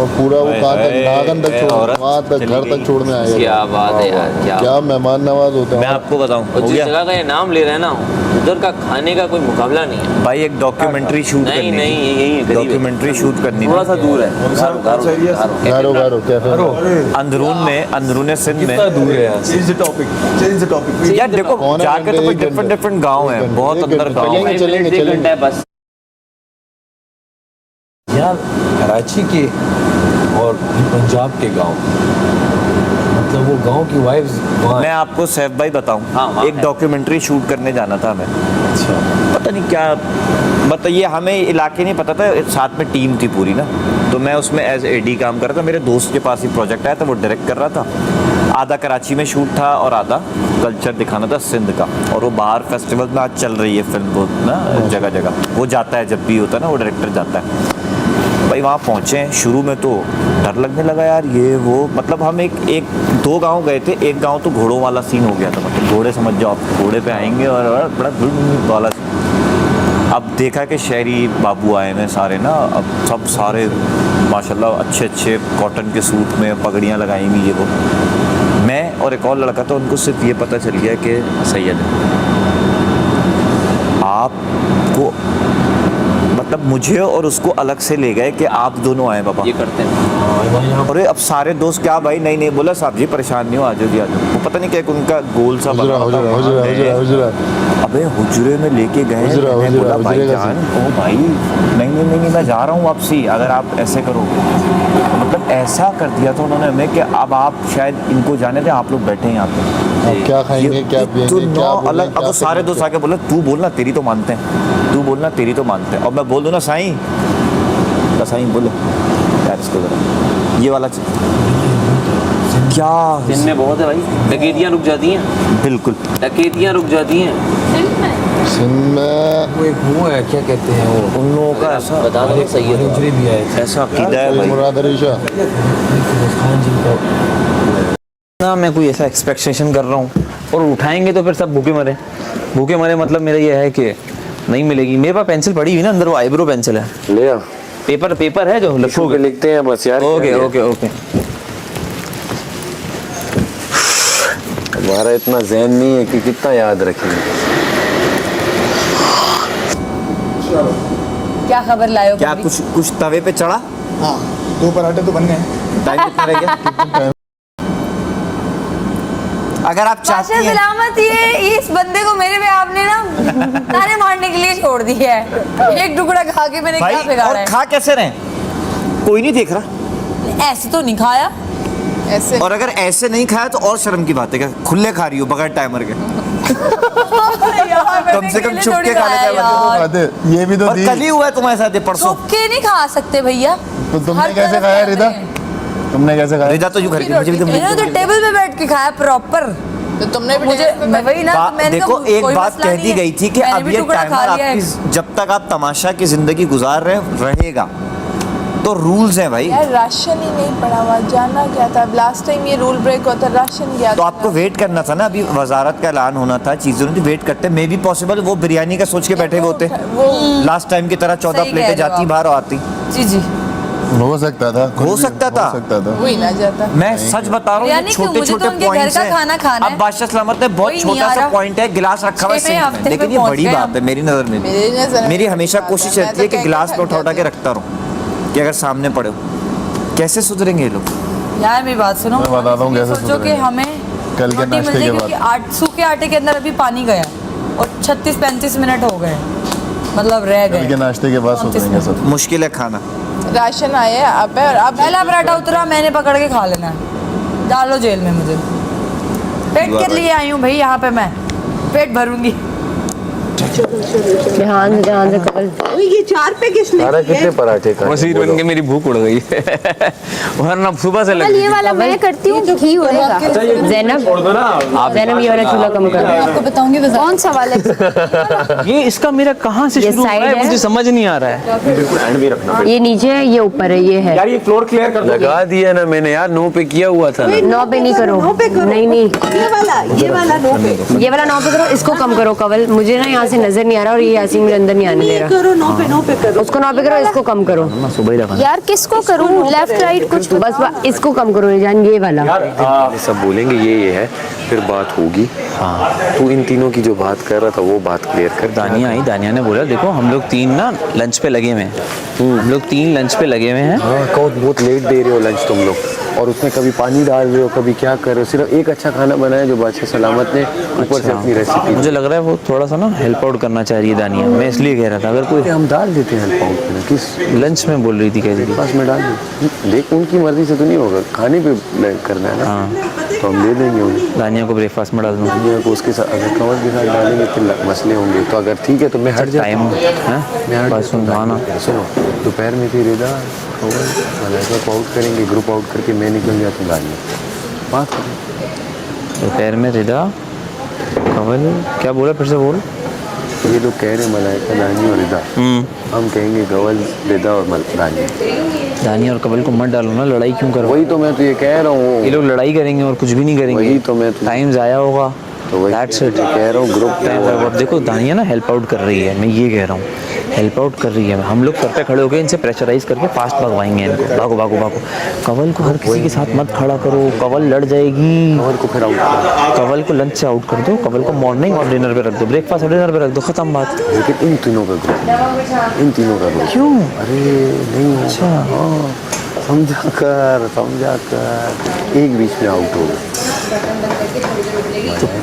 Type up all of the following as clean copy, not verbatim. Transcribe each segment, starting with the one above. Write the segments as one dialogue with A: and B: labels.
A: पूरा वो कहाँ तक नागन तक छोड़, वहाँ तक घर तक छोड़ने आएगा।
B: क्या बात है यार,
A: क्या मेहमान नवाज होता है।
C: मैं आपको बताऊं,
B: और
C: हो
B: जिस
C: गया
B: जगह का ये नाम ले रहे हैं ना, उधर का खाने का कोई मुकाबला नहीं है
C: भाई। एक डॉक्यूमेंटरी शूट
B: नहीं
C: करनी
B: नहीं,
C: थी।
B: यही है,
C: डॉक्यूमेंटरी शूट करनी
B: थोड़ा
C: थी।
B: सा दूर है।
A: गारो गारो कैफे
C: अंदरूने सिंध में
D: दूर है यार। चेंज द टॉपिक
C: यार देखो,
A: कौन है
C: जाके तो
A: घंटे,
C: डिफरेंट डिफरेंट गांव है, बहुत अंदर गांव है।
A: चलेंगे,
B: एक घंटा है बस।
D: यार कराची के और पंजाब के गांव, मतलब वो गांव की वाइब्स वहाँ।
C: मैं आपको सैफ भाई बताऊं,
B: हाँ, वहाँ
C: एक
B: है।
C: डॉक्यूमेंट्री शूट करने जाना था हमें।
D: अच्छा,
C: पता नहीं क्या, बताइए, हमें इलाके नहीं पता था, साथ में टीम थी पूरी ना, तो मैं उसमें एज एडी काम कर रहा था। मेरे दोस्त के पास ही प्रोजेक्ट आया था, वो डायरेक्ट कर रहा था। आधा कराची में शूट था और आधा कल्चर दिखाना था सिंध का। और वो बाहर फेस्टिवल में आज चल रही है फिल्म बहुत ना, जगह जगह वो जाता है, जब भी होता है ना वो डायरेक्टर जाता है भाई। वहाँ पहुँचे, शुरू में तो डर लगने लगा यार, ये वो, मतलब हम एक दो गांव गए थे। एक गांव तो घोड़ों वाला सीन हो गया था, मतलब घोड़े समझ जाओ आप, घोड़े पे आएंगे और बड़ा धुन वाला सीन। अब देखा कि शहरी बाबू आए हैं सारे ना, अब सब सारे माशाल्लाह अच्छे अच्छे कॉटन के सूट में पगड़ियाँ लगाई हुई, ये वो। मैं और एक और लड़का था, उनको सिर्फ ये पता चल गया कि सैयद है। आपको मतलब मुझे और उसको अलग से ले गए कि आप दोनों आए बाबा।
B: ये करते हैं।
C: अरे अब सारे दोस्त क्या भाई, नहीं नहीं बोला साहब जी परेशान नहीं हो, आ जाओ जी आ जाओ। वो पता नहीं क्या उनका गोल सा बना
A: हुजरा
C: था।
A: हुजरा हुजरा हुजरा
C: अबे हुजरे में लेके गए,
A: हुजरा,
C: मैंने
A: हुजरा,
C: बोला भाई
A: हुजरे का
C: जान, ओ भाई नहीं नहीं नहीं मैं जा रहा हूँ वापसी, अगर आप ऐसे करो। मतलब ऐसा कर दिया था उन्होंने हमें कि अब आप शायद इनको जाने दें, आप लोग बैठे हैं यहाँ पे।
A: आप क्या खाएंगे, क्या पिएंगे, क्या
C: अलग। अब वो सारे दोस्त आके बोले तू बोलना तेरी तो मानते हैं, तू बोलना तेरी तो मानते हैं। और मैं बोल दूँ ना साईं, तो साईं बोले यार इसको जरा ये वाला क्या
B: दिन में बहुत है भाई, डकैतियाँ रुक जाती हैं,
C: बिल्कुल
B: डकैतियाँ रुक जाती हैं।
A: सिंध में
D: वो एक वो है, क्या कहते हैं वो,
C: उन लोगों का ऐसा
B: बता दो सही है तो।
D: हुजरे भी आए थे।
C: ऐसा अकीदा है भाई।
A: मुराद अली शाह
D: खान जी का
E: ना, मैं कोई ऐसा एक्सपेक्टेशन कर रहा हूँ और उठाएंगे तो फिर सब भूखे मरे। भूखे मरे मतलब मेरा ये है कि नहीं मिलेगी। मेरे पास पेंसिल पड़ी हुई ना अंदर, वो आईब्रो पेंसिल है।
F: ले आ,
E: पेपर है जो
F: लिखोगे, लिखते हैं बस यार।
E: Okay okay okay.
F: हमारा इतना ज़हन नहीं है कि कितना याद रखेंगे।
G: क्या खबर लाए हो?
C: क्या कुछ तवे पे चढ़ा?
H: हाँ, 2 पराठे तो बन गए।
C: टाइम कितना रह गया? अगर आप चाहती
G: बादशाह
C: हैं
G: सलामत, ये इस बंदे को मेरे पे आपने ना ताने मारने के लिए छोड़ दिया है। एक टुकड़ा खा के मैंने
C: भाई,
G: क्या बिगाड़ा
C: और
G: है?
C: खा कैसे रहे, कोई नहीं देख रहा।
G: ऐसे तो नहीं खाया, ऐसे।
C: और अगर ऐसे नहीं खाया तो और शर्म की बात है, क्या खुले खा रही हो बगैर टाइमर के? कम से कम छुप के खा लेते हैं।
A: ये भी तो
C: और
A: दी।
C: कल ही हुआ है तुम्हारे साथ ये, परसों।
G: छुप के नहीं खा सकते भैया।
A: तो तुमने
G: हर
A: कैसे
G: तरफ
A: खाया
G: से
A: रिदा?
G: आते
A: तुमने कैसे खाया?
C: रिदा तो यूं खरीदी, मुझे भी
G: इन्होंने तो टेबल पे बैठ के खाया प्रॉपर।
H: तो तुमने भी
G: मुझे मैं वही ना, मैंने
C: देखो
G: कहा,
C: एक
G: कोई
C: बात
G: मसला
C: कह
G: नहीं
C: दी
G: है।
C: गई थी कि
G: मैंने
C: अब
G: भी
C: ये
G: टुकड़ा खा
C: टाइमर
G: लिया है।
C: आपकी जब तक आप तमाशा की जिंदगी गुजार रहे रहेगा, तो रूल्स हैं भाई।
I: यार राशन ही नहीं पड़ा हुआ, जाना क्या था? लास्ट टाइम ये रूल ब्रेक होता, राशन गया
C: तो आपको वेट करना था ना, अभी वजारत का ऐलान होना था, चीजें होनी थी, वेट करते। मे भी पॉसिबल वो बिरयानी का सोच के बैठे हुए होते,
I: वो
C: लास्ट टाइम की तरह 14
G: सही कह
C: प्लेटें
G: रहे हो
C: जाती
G: आप।
C: बाहर और आती।
G: जी जी,
A: हो सकता था,
C: हो सकता था।
A: हो सकता था।
I: वही ना जाता।
C: मैं सच बता रहा हूँ,
G: बिरयानी
C: ये
G: क्यों?
C: छोटे
G: मुझे तो
C: छोटे
G: उनके घर
C: पॉइंट्स
G: का
C: हैं।
G: खाना खाना है।
C: अब बादशाह सलामत है, बहुत
G: कोई नहीं
C: छोटा
G: आ
C: सा
G: रहा।
C: पॉइंट है, गिलास रखा हुआ है
G: 6वें
C: सिंक में,
G: हफ्ते
C: लेकिन
G: में
C: ये
G: पहुंच
C: बड़ी
G: गए
C: बात
G: हम।
C: है मेरी नज़र में।
I: मेरी नज़र में
C: मेरी हमेशा
I: बात
C: कोशिश
I: है,
C: रहती है
I: मैं
C: कि
I: तो
C: गिलास
I: कह
C: पे
I: के
C: उठा के रखता रहूँ, कि अगर सामने पड़े हो। कैसे सुधरेंगे ये लोग?
G: यार मेरी बात सुनो,
A: मैं बताता हूँ कैसे
G: सोचो कि
A: सुधरेंगे।
G: हमें
A: कल के
G: रोटी
A: नाश्ते
G: मिल
A: के
G: जाए, क्योंकि सूखे आटे के अंदर अभी पानी गया और 36-35 मिनट हो गए, मतलब रह
A: कल के
G: गए।
A: नाश्ते के बाद सुधरेंगे सब।
C: मुश्किल है खाना।
I: राशन आया है अब है, और अब
G: पहला पराठा उतरा, मैंने पकड़ के खा लेना है। डालो जेल में मुझे, पेट के लिए आई हूँ भाई यहाँ पे, मैं पेट भरूंगी।
J: ध्यान से कल।
H: ये 4 पे किसने
F: सारा कितने पराठे खाए?
B: वसीर बन के मेरी भूख उड़ गई वरना सुबह से लग
J: ये वाला मैं करती हूँ, घी उड़ेगा। ज़ैनब, ज़ैनब ये वाला चूल्हा कम करो।
G: आपको बताऊंगी
J: कौन सा वाला है?
E: ये इसका मेरा कहाँ से
J: ये
E: शुरू हो रहा
J: side
E: है,
J: है।
E: मुझे समझ नहीं आ रहा है।
J: ये नीचे है, ये ऊपर है, ये है।
B: ये फ्लोर क्लियर कर
F: लगा दिया ना मैंने यार, 9 पे किया हुआ था ना।
J: 9 पे नहीं करो, नहीं नहीं,
H: ये वाला 9 पे।
J: ये वाला 9 पे करो, इसको कम करो कवल। मुझे ना यहाँ वहाँ से नजर नहीं आ रहा और ये यासीन मुझे अंदर नहीं आने दे रहा।
H: करो 9 पे करो।
J: उसको 9 पे करो, इसको कम करो।
E: मैं सुबह ही रखा
J: यार किसको करूँ, लेफ्ट राइट कुछ तो बस इसको कम करो जान, ये वाला।
F: ये सब बोलेंगे ये है, फिर बात होगी। हाँ, तू इन तीनों की जो बात कर रहा था वो बात क्लियर कर।
E: दानिया आई, दानिया ने बोला देखो हम लोग 3 ना लंच पे लगे हुए हैं, हम लोग 3 लंच पे लगे हुए हैं।
F: हाँ, कहो बहुत लेट दे रहे हो लंच तुम लोग, और उसमें कभी पानी डाल रहे हो, कभी क्या कर रहे हो। सिर्फ एक अच्छा खाना बनाया जो बादशाह सलामत ने, ऊपर से अपनी रेसिपी।
E: मुझे लग रहा है वो थोड़ा सा ना हेल्प आउट करना चाह रही है दानिया, मैं इसलिए कह रहा था अगर कोई
F: हम डाल देते हैं हेल्प आउट में। किस
E: लंच में बोल रही थी, कह रही थी
F: पास में डाल देते। देख उनकी मर्जी से तो नहीं होगा, खाने पे करना है ना।
E: हाँ,
F: तो हम दे देंगे उन्हें।
E: दानिया को ब्रेकफास्ट में डाल दूँ।
F: दानिया को उसके साथ अगर कवर के साथ डालेंगे फिर मसले होंगे। तो अगर ठीक है तो मैं हट जाता
E: टाइम
F: हूँ।
E: है बस सुन ना,
F: सुनो, दोपहर में फिर रिदा मलाइका को आउट करेंगे, ग्रुप आउट करके मैं निकल जाता हूँ गाड़ी में। बात करें
E: दोपहर में रिदा कवल, क्या बोला फिर से बोल।
F: ये लोग कह रहे हैं मलाइका, दानी और रिदा, हम कहेंगे गवल, रिदा और दानी।
E: दानिया और कवल को मत डालो ना, लड़ाई क्यों करो।
F: वही तो मैं तो ये कह रहा हूँ,
E: ये लोग लड़ाई करेंगे और कुछ भी नहीं करेंगे।
F: वही तो मैं
E: टाइम ज़ाया होगा,
F: तो वही
E: दैट्स इट।
F: कह रहा हूँ ग्रुप।
E: अब देखो दानिया ना हेल्प आउट कर रही है, मैं ये कह रहा हूँ हेल्प आउट कर रही है। हम लोग सर पे खड़े होकर इनसे प्रेशराइज करके फास्ट भगवाएंगे इनको, भागो भागो भागो। कवल को हर किसी के साथ मत खड़ा करो, कवल लड़ जाएगी।
F: कवल को फिर आउट करो,
E: कवल को लंच से आउट कर दो, कवल को मॉर्निंग और डिनर पे रख दो, ब्रेकफास्ट और डिनर पे रख दो, खत्म बात।
F: लेकिन इन तीनों का ग्रुप, इन तीनों का ग्रुप।
E: क्यों?
F: अरे नहीं,
E: अच्छा
F: हाँ, समझा कर एक बीच में आउट हो गए,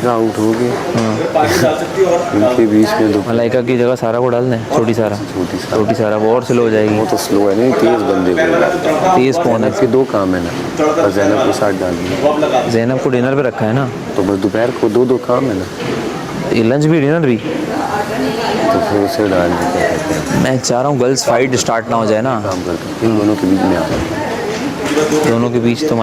F: आउट हो गए। इनके बीच में दो
E: मलाइका की जगह सारा को डाल दें, छोटी सारा वो और स्लो हो जाएगी।
F: वो तो स्लो है, नहीं तेज बंदे को।
E: तेज कौन है?
F: इसके 2 काम है ना, और ज़ैनब को साथ डाल दिया।
E: ज़ैनब को डिनर पे रखा है ना,
F: तो बस दोपहर को 2 काम है ना,
E: ये लंच भी डिनर भी।
F: तो फिर उसे डाल देते हैं।
E: मैं चाह रहा हूँ गर्ल्स फाइट स्टार्ट ना हो जाए ना,
F: काम करते इन दोनों के बीच में आ
E: दोनों के बीच तो